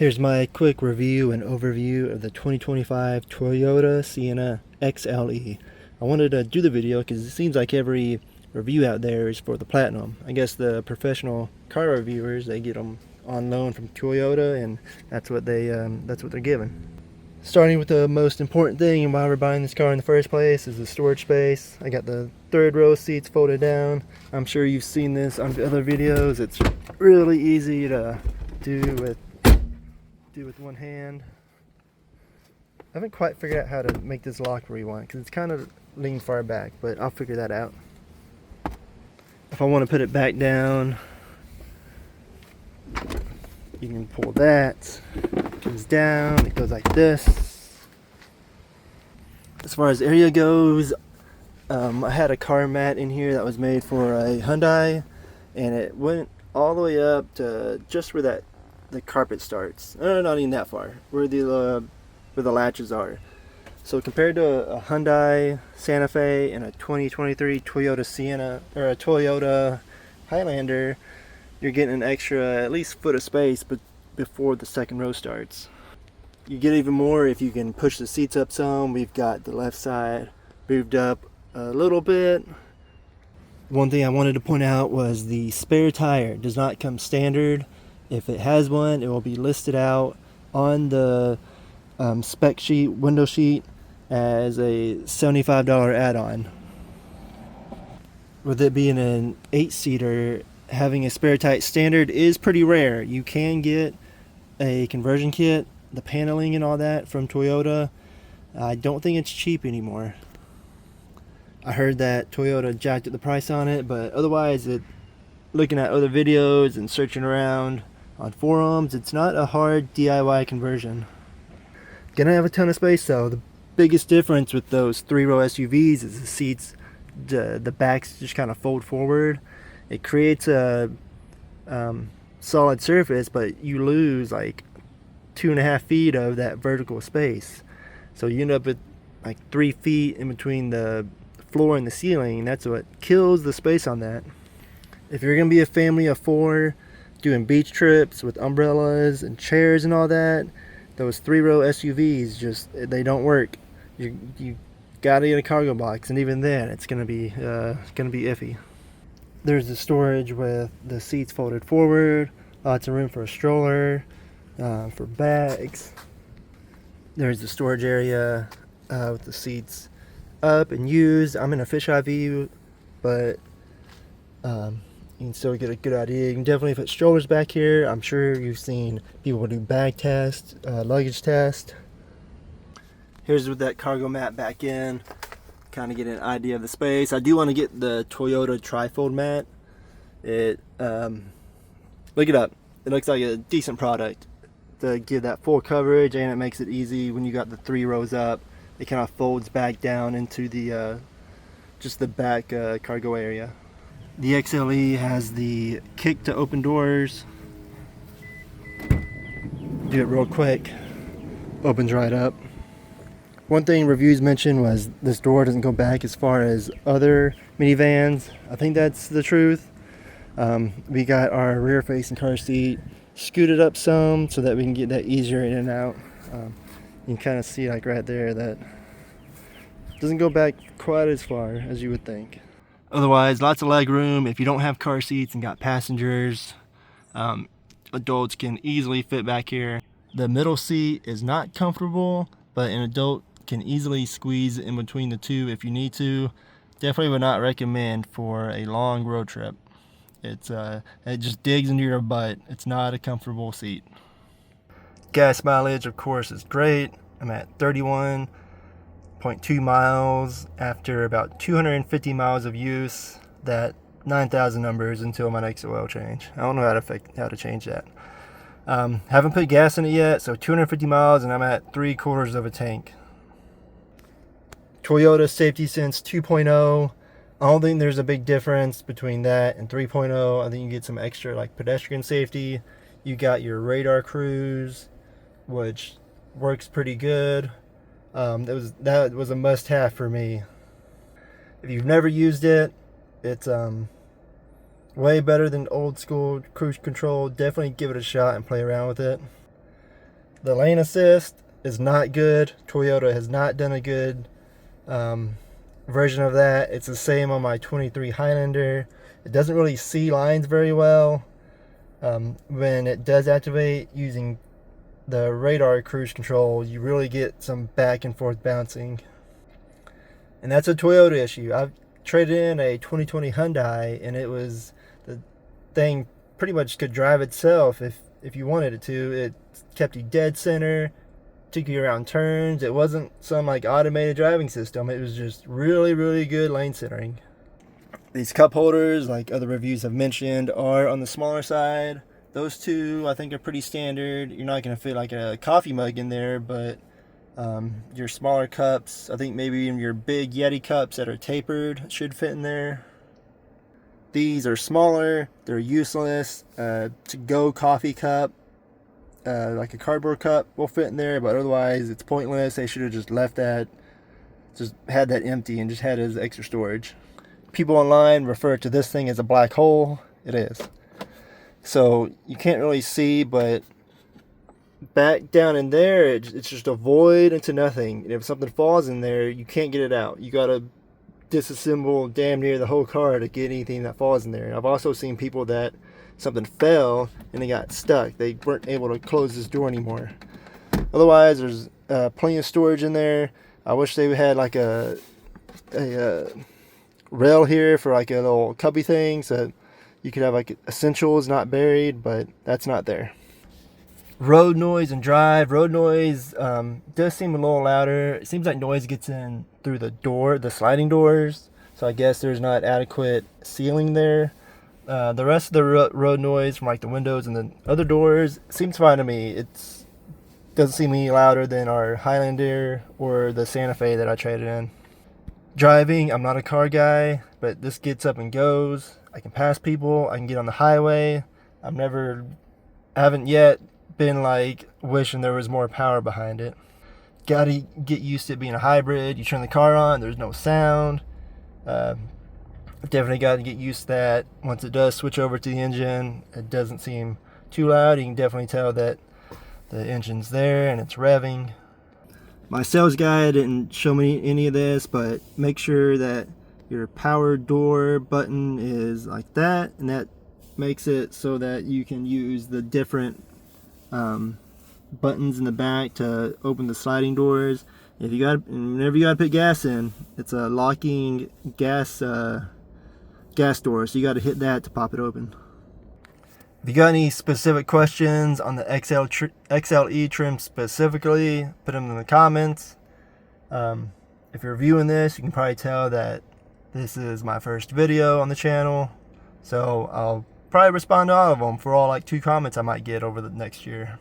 Here's my quick review and overview of the 2025 Toyota Sienna XLE. I wanted to do the video because it seems like every review out there is for the Platinum. I guess the professional car reviewers, they get them on loan from Toyota, and that's what they're given. Starting with the most important thing and why we're buying this car in the first place is the storage space. I got the third row seats folded down. I'm sure you've seen this on other videos. It's really easy to do with one hand. I haven't quite figured out how to make this lock where you want, because it's kind of leaned far back, but I'll figure that out. If I want to put it back down, you can pull that. It comes down, it goes like this. As far as area goes, I had a car mat in here that was made for a Hyundai, and it went all the way up to just where the carpet starts. Not even that far, where the latches are. So compared to a Hyundai Santa Fe and a 2023 Toyota Sienna or a Toyota Highlander, you're getting an extra at least foot of space before the second row starts. You get even more if you can push the seats up some. We've got the left side moved up a little bit. One thing I wanted to point out was the spare tire does not come standard. If it has one, it will be listed out on the spec sheet, window sheet, as a $75 add-on. With it being an 8-seater, having a spare tire standard is pretty rare. You can get a conversion kit, the paneling and all that from Toyota. I don't think it's cheap anymore. I heard that Toyota jacked up the price on it, but otherwise, looking at other videos and searching around on forums, it's not a hard DIY conversion. Gonna have a ton of space though. The biggest difference with those 3-row SUVs is the seats, the backs just kind of fold forward. It creates a solid surface, but you lose like 2.5 feet of that vertical space. So you end up with like 3 feet in between the floor and the ceiling. That's what kills the space on that. If you're gonna be a family of 4 doing beach trips with umbrellas and chairs and all that, those 3-row SUVs they don't work. You gotta get a cargo box, and even then it's gonna be iffy. There's the storage with the seats folded forward, lots of room for a stroller, for bags. There's the storage area with the seats up and used. I'm in a fisheye view, but you can still get a good idea. You can definitely put strollers back here. I'm sure you've seen people do bag tests, luggage test. Here's with that cargo mat back in, kind of get an idea of the space. I do want to get the Toyota trifold mat. Look it up. It looks like a decent product to give that full coverage, and it makes it easy when you got the 3 rows up. It kind of folds back down into the just the back cargo area. The XLE has the kick to open doors. Do it real quick. Opens right up. One thing reviews mentioned was this door doesn't go back as far as other minivans. I think that's the truth. We got our rear facing car seat scooted up some so that we can get that easier in and out. You can kind of see like right there that doesn't go back quite as far as you would think. Otherwise, lots of leg room. If you don't have car seats and got passengers, adults can easily fit back here. The middle seat is not comfortable, but an adult can easily squeeze in between the two if you need to. Definitely would not recommend for a long road trip. It just digs into your butt. It's not a comfortable seat. Gas mileage, of course, is great. I'm at 31.2 miles after about 250 miles of use. That 9,000 numbers until my next oil change. I don't know how to change that. Haven't put gas in it yet, so 250 miles and I'm at 3/4 of a tank. Toyota Safety Sense 2.0. I don't think there's a big difference between that and 3.0. I think you get some extra like pedestrian safety. You got your radar cruise, which works pretty good. That was a must-have for me. If you've never used it, it's way better than old school cruise control. Definitely give it a shot and play around with it. The lane assist is not good. Toyota has not done a good version of that. It's the same on my 23 Highlander. It doesn't really see lines very well. When it does activate using the radar cruise control, you really get some back and forth bouncing. And that's a Toyota issue. I've traded in a 2020 Hyundai, and it was, the thing pretty much could drive itself if you wanted it to. It kept you dead center, took you around turns. It wasn't some like automated driving system. It was just really, really good lane centering. These cup holders, like other reviews have mentioned, are on the smaller side. Those two I think are pretty standard. You're not going to fit like a coffee mug in there, but your smaller cups, I think maybe even your big Yeti cups that are tapered should fit in there. These are smaller, they're useless. To-go coffee cup, like a cardboard cup, will fit in there, but otherwise it's pointless. They should have just left that, just had that empty and just had it as extra storage. People online refer to this thing as a black hole. It is. So you can't really see, but back down in there, it's just a void into nothing. And if something falls in there, you can't get it out. You gotta disassemble damn near the whole car to get anything that falls in there. And I've also seen people that something fell and they got stuck. They weren't able to close this door anymore. Otherwise, there's plenty of storage in there. I wish they had like a rail here for like a little cubby thing, so you could have like essentials not buried, but that's not there. Road noise and drive. Road noise does seem a little louder. It seems like noise gets in through the door, the sliding doors, so I guess there's not adequate sealing there. The rest of the road noise from like the windows and the other doors seems fine to me. It doesn't seem any louder than our Highlander or the Santa Fe that I traded in. Driving, I'm not a car guy, but this gets up and goes. I can pass people, I can get on the highway. I haven't yet been like wishing there was more power behind it. Gotta get used to it being a hybrid. You turn the car on, there's no sound. Definitely got to get used to that. Once it does switch over to the engine, it doesn't seem too loud. You can definitely tell that the engine's there and it's revving. My sales guy didn't show me any of this, but make sure that your power door button is like that, and that makes it so that you can use the different buttons in the back to open the sliding doors. Whenever you gotta put gas in, it's a locking gas door, so you got to hit that to pop it open. If you got any specific questions on the XLE trim specifically, put them in the comments. If you're viewing this, you can probably tell that this is my first video on the channel, so I'll probably respond to all of them for all like 2 comments I might get over the next year.